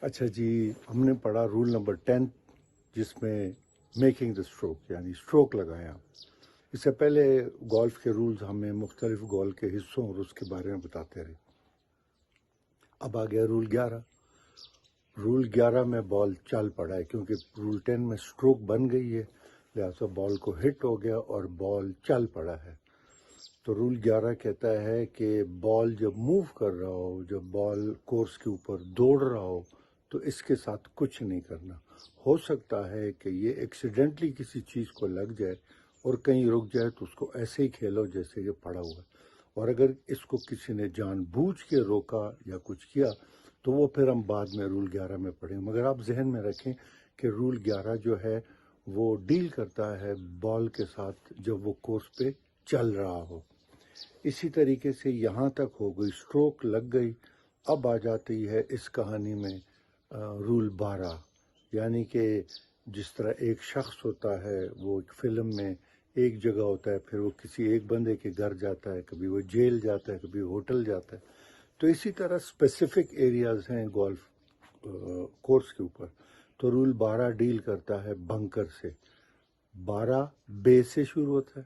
اچھا جی، ہم نے پڑھا رول نمبر 10 جس میں میکنگ دا اسٹروک یعنی اسٹروک لگایا۔ اس سے پہلے گولف کے رولز ہمیں مختلف گول کے حصوں اور اس کے بارے میں بتاتے رہے۔ اب آ گیا رول 11۔ رول 11 میں بال چل پڑا ہے کیونکہ رول 10 میں اسٹروک بن گئی ہے، لہٰذا بال کو ہٹ ہو گیا اور بال چل پڑا ہے۔ تو رول 11 کہتا ہے کہ بال جب موو کر رہا ہو، جب بال کورس کے اوپر دوڑ رہا ہو تو اس کے ساتھ کچھ نہیں کرنا۔ ہو سکتا ہے کہ یہ ایکسیڈنٹلی کسی چیز کو لگ جائے اور کہیں رک جائے تو اس کو ایسے ہی کھیلو جیسے یہ پڑا ہوا ہے، اور اگر اس کو کسی نے جان بوجھ کے روکا یا کچھ کیا تو وہ پھر ہم بعد میں رول 11 میں پڑھیں۔ مگر آپ ذہن میں رکھیں کہ رول 11 جو ہے وہ ڈیل کرتا ہے بال کے ساتھ جب وہ کورس پہ چل رہا ہو۔ اسی طریقے سے یہاں تک ہو گئی، اسٹروک لگ گئی۔ اب آ جاتی ہے اس کہانی میں رول 12، یعنی کہ جس طرح ایک شخص ہوتا ہے، وہ ایک فلم میں ایک جگہ ہوتا ہے، پھر وہ کسی ایک بندے کے گھر جاتا ہے، کبھی وہ جیل جاتا ہے، کبھی ہوٹل جاتا ہے، تو اسی طرح اسپیسیفک ایریاز ہیں گولف کورس کے اوپر۔ تو رول 12 ڈیل کرتا ہے بنکر سے۔ 12 بے سے شروع ہوتا ہے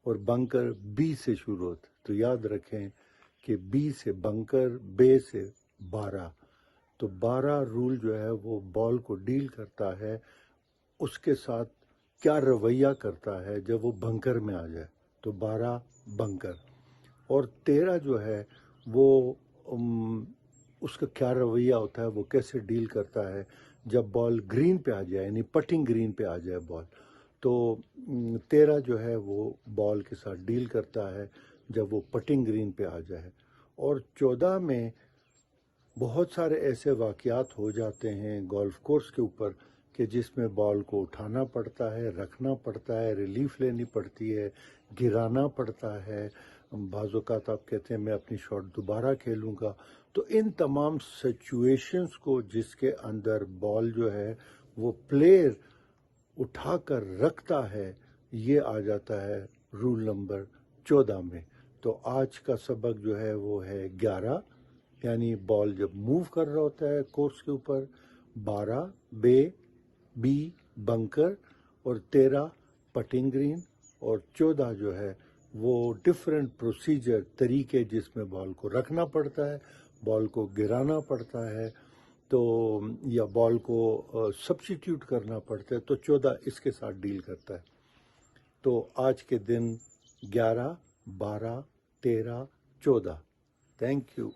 اور بنکر بی سے شروع ہوتا ہے، تو یاد رکھیں کہ بی سے بنکر، بے سے 12۔ تو 12 رول جو ہے وہ بال کو ڈیل کرتا ہے اس کے ساتھ کیا رویہ کرتا ہے جب وہ بنکر میں آ جائے، تو 12 بنکر، اور 13 جو ہے وہ اس کا کیا رویہ ہوتا ہے، وہ کیسے ڈیل کرتا ہے جب بال گرین پہ آ جائے، یعنی پٹنگ گرین پہ آ جائے بال، تو 13 جو ہے وہ بال کے ساتھ ڈیل کرتا ہے جب وہ پٹنگ گرین پہ آ جائے۔ اور 14 میں بہت سارے ایسے واقعات ہو جاتے ہیں گولف کورس کے اوپر کہ جس میں بال کو اٹھانا پڑتا ہے، رکھنا پڑتا ہے، ریلیف لینی پڑتی ہے، گرانا پڑتا ہے، بعض اوقات آپ کہتے ہیں میں اپنی شاٹ دوبارہ کھیلوں گا۔ تو ان تمام سچویشنز کو جس کے اندر بال جو ہے وہ پلیئر اٹھا کر رکھتا ہے، یہ آ جاتا ہے رول نمبر 14 میں۔ تو آج کا سبق جو ہے وہ ہے 11، یعنی بال جب موو کر رہا ہوتا ہے کورس کے اوپر، 12 بے، بی بنکر، اور 13 پٹنگ گرین، اور 14 جو ہے وہ ڈفرینٹ پروسیجر، طریقے جس میں بال کو رکھنا پڑتا ہے، بال کو گرانا پڑتا ہے، تو یا بال کو سبسٹیٹیوٹ کرنا پڑتا ہے، تو 14 اس کے ساتھ ڈیل کرتا ہے۔ تو آج کے دن 11، 12، 13، 14۔ Thank you.